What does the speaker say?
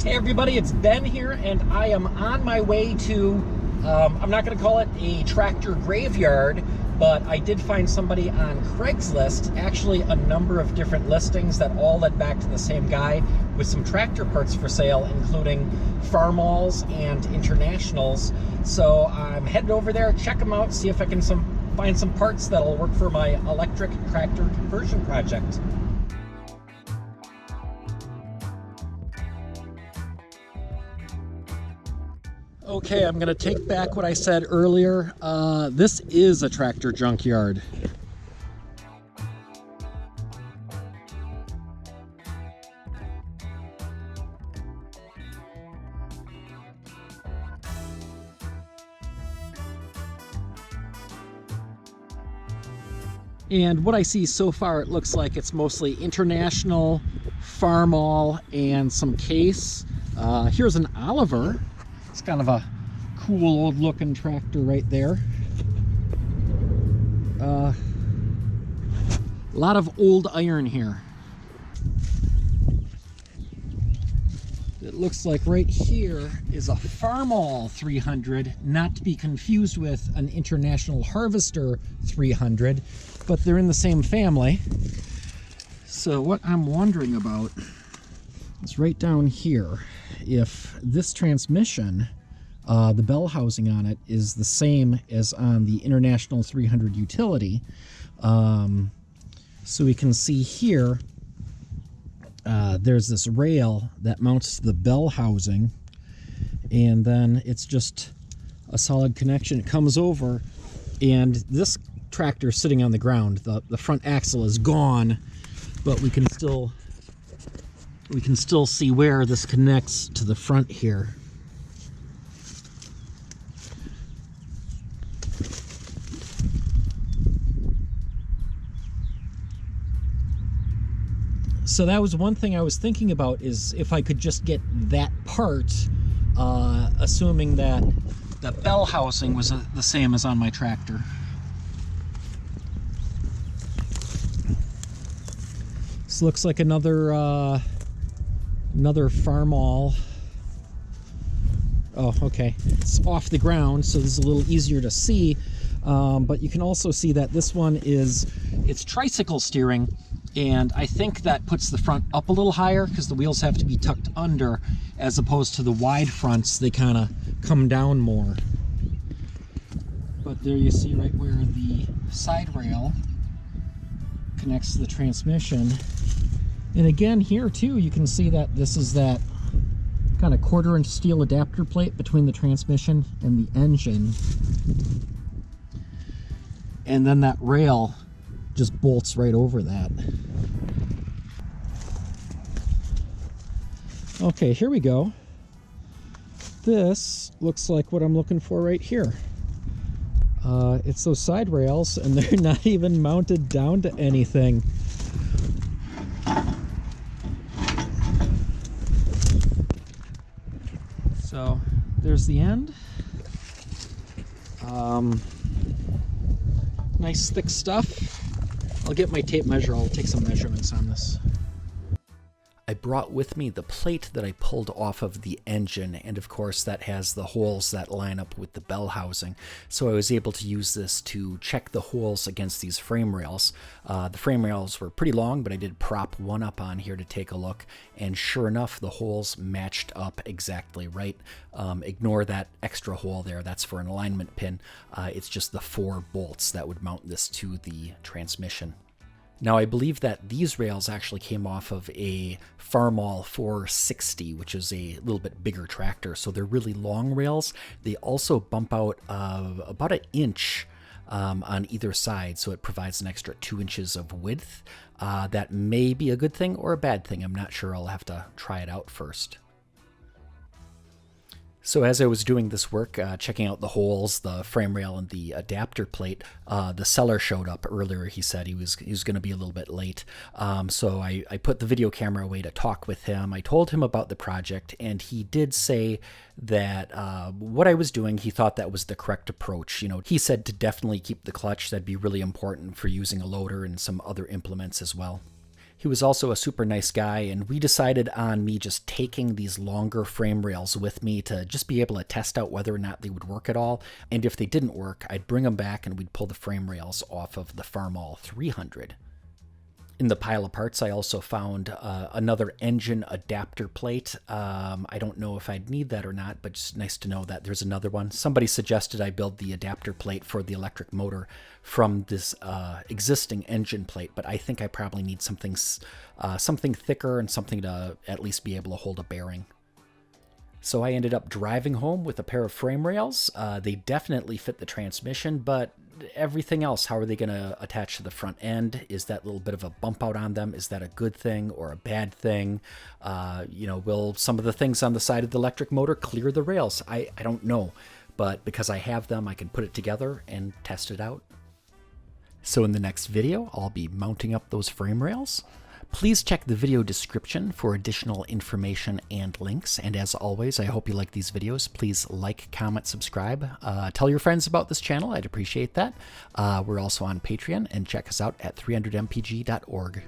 Hey everybody, it's Ben here, and I am on my way to, I'm not going to call it a tractor graveyard, but I did find somebody on Craigslist, actually a number of different listings that all led back to the same guy with some tractor parts for sale, including Farmalls and Internationals. So I'm headed over there, check them out, see if I can find some parts that'll work for my electric tractor conversion project. Okay, I'm going to take back what I said earlier. This is a tractor junkyard. And what I see so far, it looks like it's mostly International, Farmall, and some Case. Here's an Oliver. It's kind of a cool old looking tractor right there. A lot of old iron here. It looks like right here is a Farmall 300, not to be confused with an International Harvester 300, but they're in the same family. So what I'm wondering about is right down here, if this transmission, the bell housing on it is the same as on the International 300 utility. So we can see here, there's this rail that mounts the bell housing, and then it's just a solid connection. It comes over, and this tractor is sitting on the ground. The front axle is gone, but we can still see where this connects to the front here. So that was one thing I was thinking about, is if I could just get that part, assuming that the bell housing was the same as on my tractor. This looks like another Farmall. Oh, okay. It's off the ground, so this is a little easier to see. But you can also see that this one it's tricycle steering, and I think that puts the front up a little higher because the wheels have to be tucked under, as opposed to the wide fronts, they kind of come down more. But there you see right where the side rail connects to the transmission. And again, here too, you can see that this is that kind of 1/4-inch steel adapter plate between the transmission and the engine. And then that rail just bolts right over that. Okay, here we go. This looks like what I'm looking for right here. It's those side rails, and they're not even mounted down to anything. So there's the end. Nice thick stuff. I'll get my tape measure. I'll take some measurements on this. I brought with me the plate that I pulled off of the engine, and of course that has the holes that line up with the bell housing. So I was able to use this to check the holes against these frame rails. The frame rails were pretty long, but I did prop one up on here to take a look, and sure enough, the holes matched up exactly right. Ignore that extra hole there, that's for an alignment pin. It's just the 4 bolts that would mount this to the transmission. Now, I believe that these rails actually came off of a Farmall 460, which is a little bit bigger tractor, so they're really long rails. They also bump out about 1 inch on either side, so it provides an extra 2 inches of width. That may be a good thing or a bad thing. I'm not sure. I'll have to try it out first. So as I was doing this work, checking out the holes, the frame rail, and the adapter plate, the seller showed up earlier. He said he was going to be a little bit late. So I put the video camera away to talk with him. I told him about the project, and he did say that what I was doing, he thought that was the correct approach. You know, he said to definitely keep the clutch. That'd be really important for using a loader and some other implements as well. He was also a super nice guy, and we decided on me just taking these longer frame rails with me to just be able to test out whether or not they would work at all. And if they didn't work, I'd bring them back and we'd pull the frame rails off of the Farmall 300. In the pile of parts, I also found another engine adapter plate. I don't know if I'd need that or not, but it's nice to know that there's another one. Somebody suggested I build the adapter plate for the electric motor from this existing engine plate, but I think I probably need something thicker and something to at least be able to hold a bearing. So I ended up driving home with a pair of frame rails. They definitely fit the transmission, but everything else, how are they going to attach to the front end? Is that little bit of a bump out on them? Is that a good thing or a bad thing? Will some of the things on the side of the electric motor clear the rails? I don't know, but because I have them, I can put it together and test it out. So in the next video, I'll be mounting up those frame rails. Please check the video description for additional information and links. And as always, I hope you like these videos. Please like, comment, subscribe. Tell your friends about this channel. I'd appreciate that. We're also on Patreon, and check us out at 300mpg.org.